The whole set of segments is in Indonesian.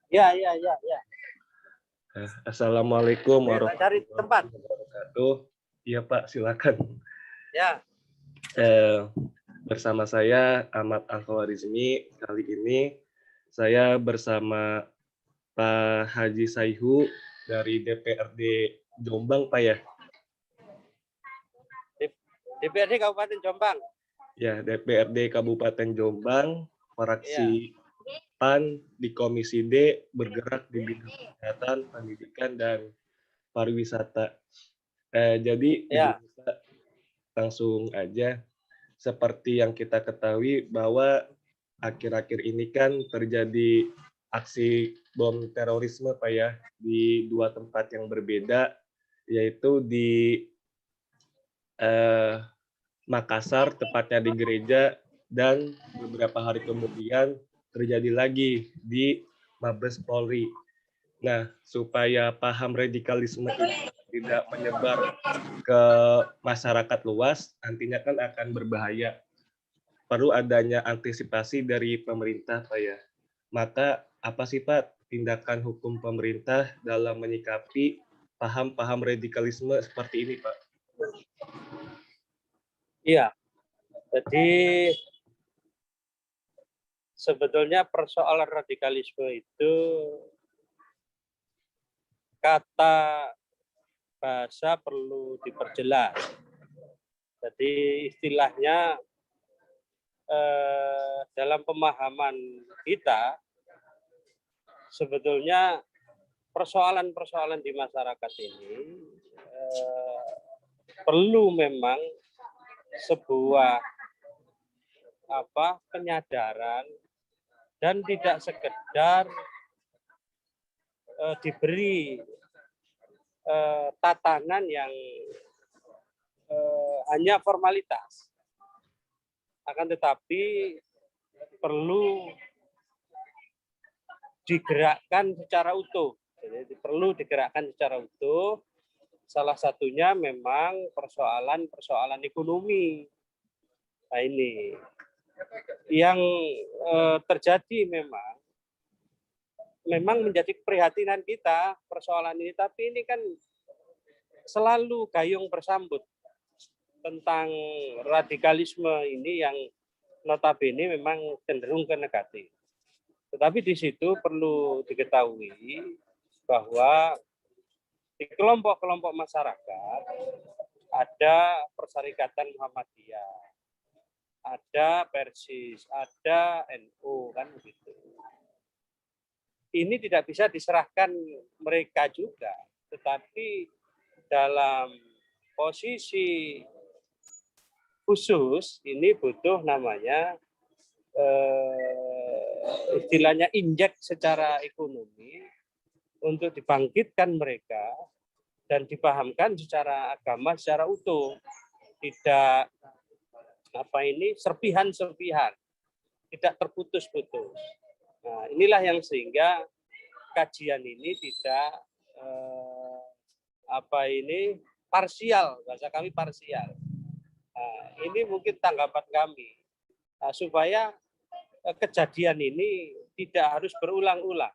Ya, ya, ya, ya. Assalamualaikum Cari tempat. warahmatullahi wabarakatuh. Iya Pak, silakan. Ya, Bersama saya Ahmad Al-Khawarizmi. Kali ini saya bersama Pak Haji Saihu dari DPRD Jombang, Pak ya. DPRD Kabupaten Jombang. Ya, DPRD Kabupaten Jombang, fraksi PAN di Komisi D bergerak di bidang kesehatan, pendidikan, dan pariwisata. Jadi Ya, kita langsung aja. Seperti yang kita ketahui bahwa akhir-akhir ini kan terjadi aksi bom terorisme Pak ya di dua tempat yang berbeda, yaitu di Makassar, tepatnya di gereja, dan beberapa hari kemudian terjadi lagi di Mabes Polri. Nah, supaya paham radikalisme ini tidak menyebar ke masyarakat luas, nantinya kan akan berbahaya. Perlu adanya antisipasi dari pemerintah, Pak ya. Maka apa sih Pak tindakan hukum pemerintah dalam menyikapi paham-paham radikalisme seperti ini, Pak? iya. Jadi sebetulnya persoalan radikalisme itu kata bahasa perlu diperjelas. Jadi istilahnya dalam pemahaman kita sebetulnya persoalan-persoalan di masyarakat ini perlu memang sebuah penyadaran dan tidak sekedar diberi tatanan yang hanya formalitas, akan tetapi perlu digerakkan secara utuh. Jadi perlu digerakkan secara utuh. Salah satunya memang persoalan ekonomi. Nah ini yang terjadi memang menjadi keprihatinan kita persoalan ini, tapi ini kan selalu gayung bersambut tentang radikalisme ini yang notabene memang cenderung ke negatif. Tetapi di situ perlu diketahui bahwa di kelompok-kelompok masyarakat ada Perserikatan Muhammadiyah, ada Persis, ada NU, kan begitu. Ini tidak bisa diserahkan mereka juga, tetapi dalam posisi khusus ini butuh namanya istilahnya injek secara ekonomi untuk dibangkitkan mereka dan dipahamkan secara agama secara utuh, tidak serpihan-serpihan, tidak terputus-putus. Nah, inilah yang sehingga kajian ini tidak parsial, bahasa kami parsial. Nah, ini mungkin tanggapan kami supaya kejadian ini tidak harus berulang-ulang.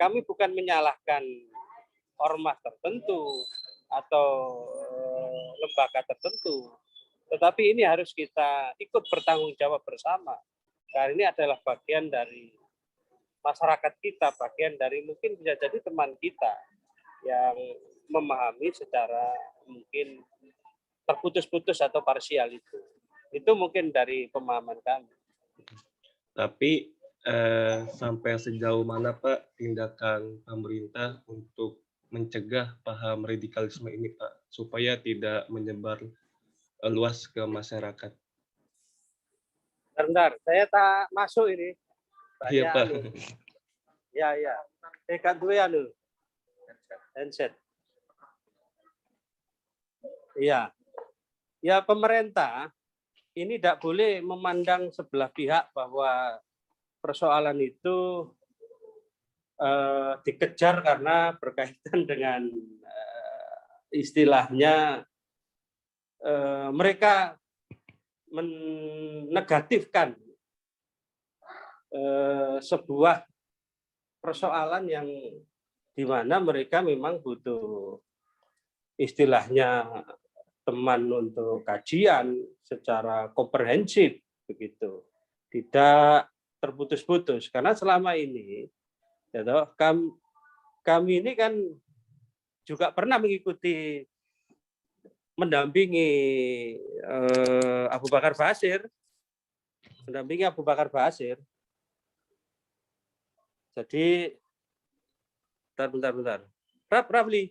Kami bukan menyalahkan ormas tertentu atau lembaga tertentu, tetapi ini harus kita ikut bertanggung jawab bersama. Karena ini adalah bagian dari masyarakat kita, bagian dari mungkin bisa jadi teman kita yang memahami secara mungkin terputus-putus atau parsial itu. Itu mungkin dari pemahaman kami. Tapi sampai sejauh mana Pak tindakan pemerintah untuk mencegah paham radikalisme ini Pak, supaya tidak menyebar luas ke masyarakat? Bentar, saya tak masuk ini. Iya Pak. Ya. Tekan dulu ya lu. Handset. Iya. Ya pemerintah ini tidak boleh memandang sebelah pihak bahwa persoalan itu dikejar karena berkaitan dengan istilahnya mereka menegatifkan sebuah persoalan yang di mana mereka memang butuh istilahnya teman untuk kajian secara komprehensif begitu, tidak terputus-putus, karena selama ini ya toh, kami ini kan juga pernah mengikuti mendampingi Abu Bakar Basir, jadi bentar. Rafli.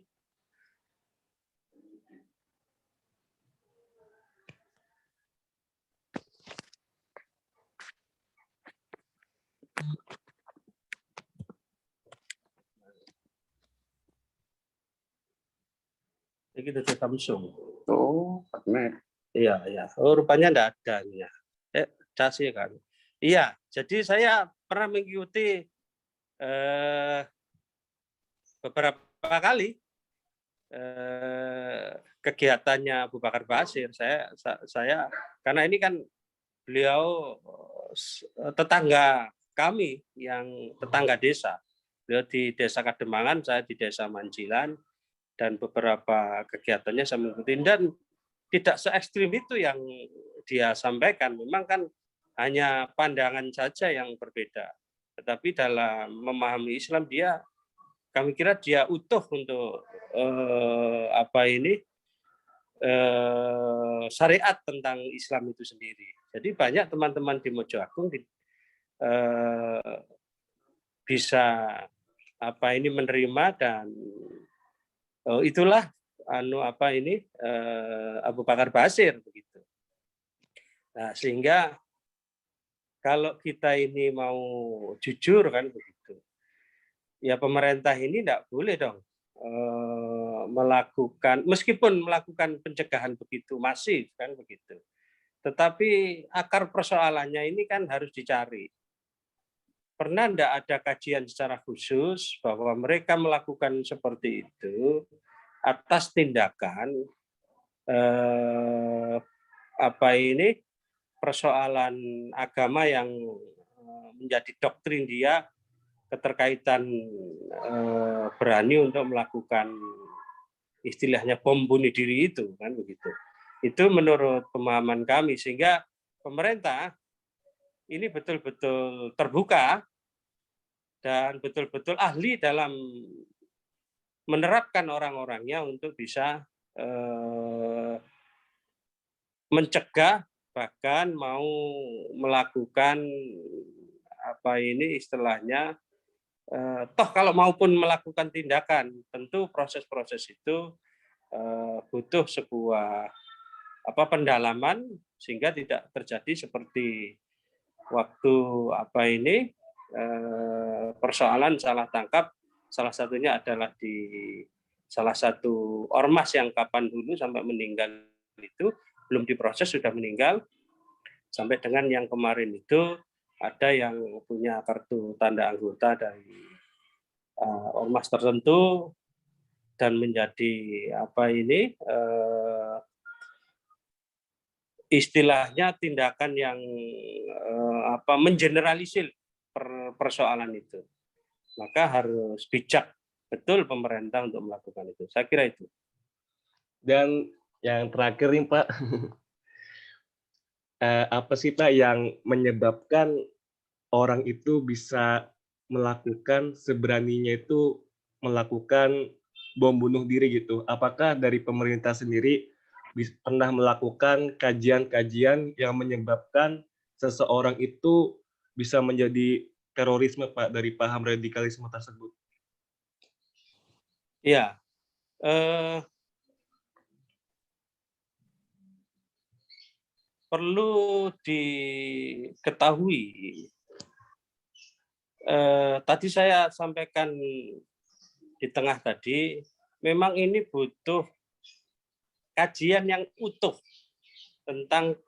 Ini kita Samsung. Oh, partner. Iya. Oh, rupanya enggak ada nih ya. Casih kan. Iya, jadi saya pernah mengikuti beberapa kali kegiatannya Abu Bakar Basir. Saya karena ini kan beliau tetangga kami yang tetangga desa. Beliau di Desa Kademangan, saya di Desa Mancilan, dan beberapa kegiatannya saya mengikuti, dan tidak se ekstrim itu yang dia sampaikan. Memang kan hanya pandangan saja yang berbeda. Tetapi dalam memahami Islam kami kira dia utuh untuk syariat tentang Islam itu sendiri. Jadi banyak teman-teman di Mojo Agung bisa menerima, dan itulah Abu Bakar Basir begitu. Nah, sehingga kalau kita ini mau jujur kan begitu, ya pemerintah ini tidak boleh dong meskipun melakukan pencegahan begitu masif kan begitu, tetapi akar persoalannya ini kan harus dicari. Pernah tidak ada kajian secara khusus bahwa mereka melakukan seperti itu atas tindakan persoalan agama yang menjadi doktrin dia, keterkaitan berani untuk melakukan istilahnya bom bunuh diri itu kan begitu. Itu menurut pemahaman kami, sehingga pemerintah ini betul-betul terbuka dan betul-betul ahli dalam menerapkan orang-orangnya untuk bisa mencegah, bahkan mau melakukan istilahnya toh kalau maupun melakukan tindakan, tentu proses-proses itu butuh sebuah pendalaman sehingga tidak terjadi seperti waktu persoalan salah tangkap, salah satunya adalah di salah satu ormas yang kapan dulu sampai meninggal itu, belum diproses sudah meninggal, sampai dengan yang kemarin itu ada yang punya kartu tanda anggota dari ormas tertentu dan menjadi istilahnya tindakan yang mengeneralisir persoalan itu. Maka harus bijak betul pemerintah untuk melakukan itu. Saya kira itu. Dan yang terakhir nih Pak, apa sih Pak yang menyebabkan orang itu bisa melakukan seberaninya itu melakukan bom bunuh diri gitu? Apakah dari pemerintah sendiri pernah melakukan kajian-kajian yang menyebabkan seseorang itu bisa menjadi terorisme Pak, dari paham radikalisme tersebut? Ya, perlu diketahui, tadi saya sampaikan di tengah tadi, memang ini butuh kajian yang utuh tentang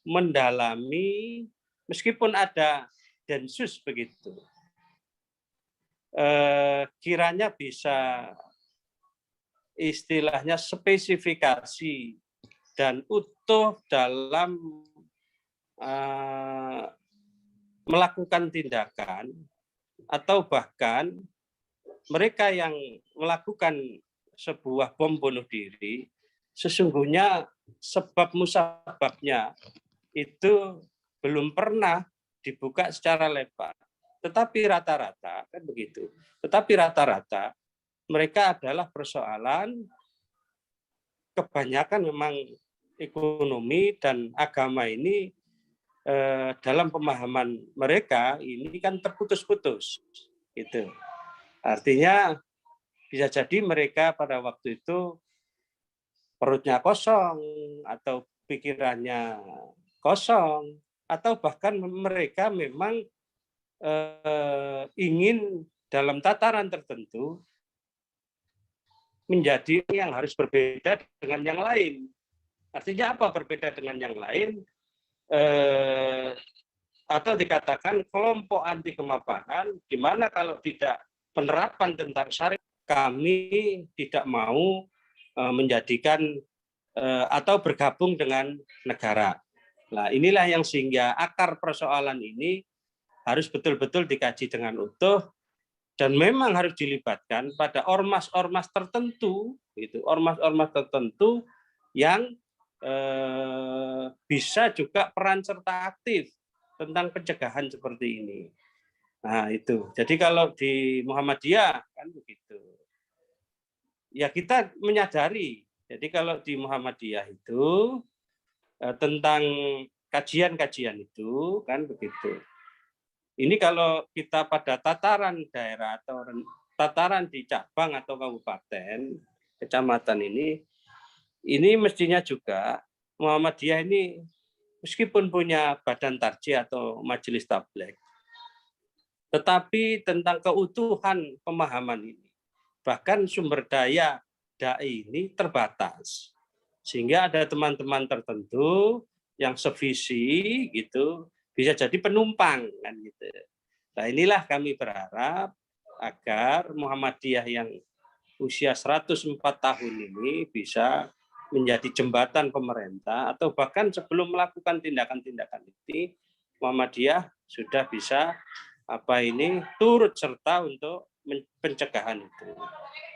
mendalami, meskipun ada densus begitu, kiranya bisa istilahnya spesifikasi dan utuh dalam melakukan tindakan atau bahkan mereka yang melakukan sebuah bom bunuh diri, sesungguhnya sebab musababnya itu belum pernah dibuka secara lebar. Tetapi rata-rata, kan begitu. Tetapi rata-rata mereka adalah persoalan kebanyakan memang ekonomi dan agama ini dalam pemahaman mereka ini kan terputus-putus. Gitu. Artinya bisa jadi mereka pada waktu itu perutnya kosong atau pikirannya kosong atau bahkan mereka memang ingin dalam tataran tertentu menjadi yang harus berbeda dengan yang lain. Artinya apa berbeda dengan yang lain? Atau dikatakan kelompok anti kemapanan, di mana kalau tidak penerapan tentang syariat, kami tidak mau menjadikan atau bergabung dengan negara. Nah, inilah yang sehingga akar persoalan ini harus betul-betul dikaji dengan utuh dan memang harus dilibatkan pada ormas-ormas tertentu, itu ormas-ormas tertentu yang bisa juga peran serta aktif tentang pencegahan seperti ini. Nah itu. Jadi kalau di Muhammadiyah kan begitu. Ya kita menyadari. Jadi kalau di Muhammadiyah itu tentang kajian-kajian itu kan begitu. Ini kalau kita pada tataran daerah atau tataran di cabang atau kabupaten, kecamatan ini mestinya juga Muhammadiyah ini meskipun punya badan tarjih atau majelis tabligh, tetapi tentang keutuhan pemahaman ini, bahkan sumber daya dai ini terbatas. Sehingga ada teman-teman tertentu yang sevisi gitu bisa jadi penumpang kan gitu. Nah, inilah kami berharap agar Muhammadiyah yang usia 104 tahun ini bisa menjadi jembatan pemerintah atau bahkan sebelum melakukan tindakan-tindakan ini Muhammadiyah sudah bisa turut serta untuk pencegahan itu.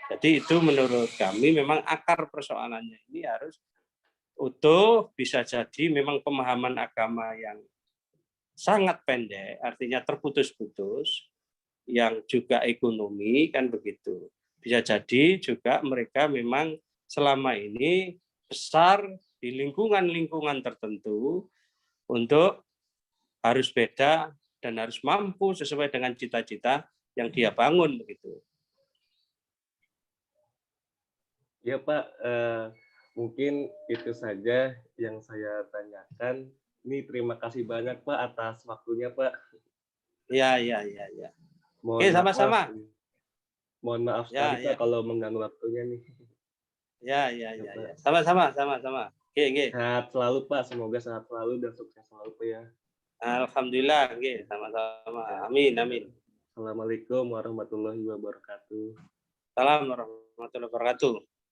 Jadi itu menurut kami memang akar persoalannya ini harus utuh, bisa jadi memang pemahaman agama yang sangat pendek, artinya terputus-putus, yang juga ekonomi kan begitu. Bisa jadi juga mereka memang selama ini besar di lingkungan-lingkungan tertentu untuk harus beda dan harus mampu sesuai dengan cita-cita yang dia bangun begitu. Ya Pak, mungkin itu saja yang saya tanyakan. Ini terima kasih banyak Pak atas waktunya Pak. Ya. Oke, sama-sama. Mohon maaf sekali Pak kalau mengganggu waktunya nih. Ya. Sama-sama. Oke. Sehat selalu Pak, semoga sehat selalu dan sukses selalu Pak ya. Alhamdulillah, oke, sama-sama. Amin. Assalamualaikum warahmatullahi wabarakatuh. Salam warahmatullahi wabarakatuh.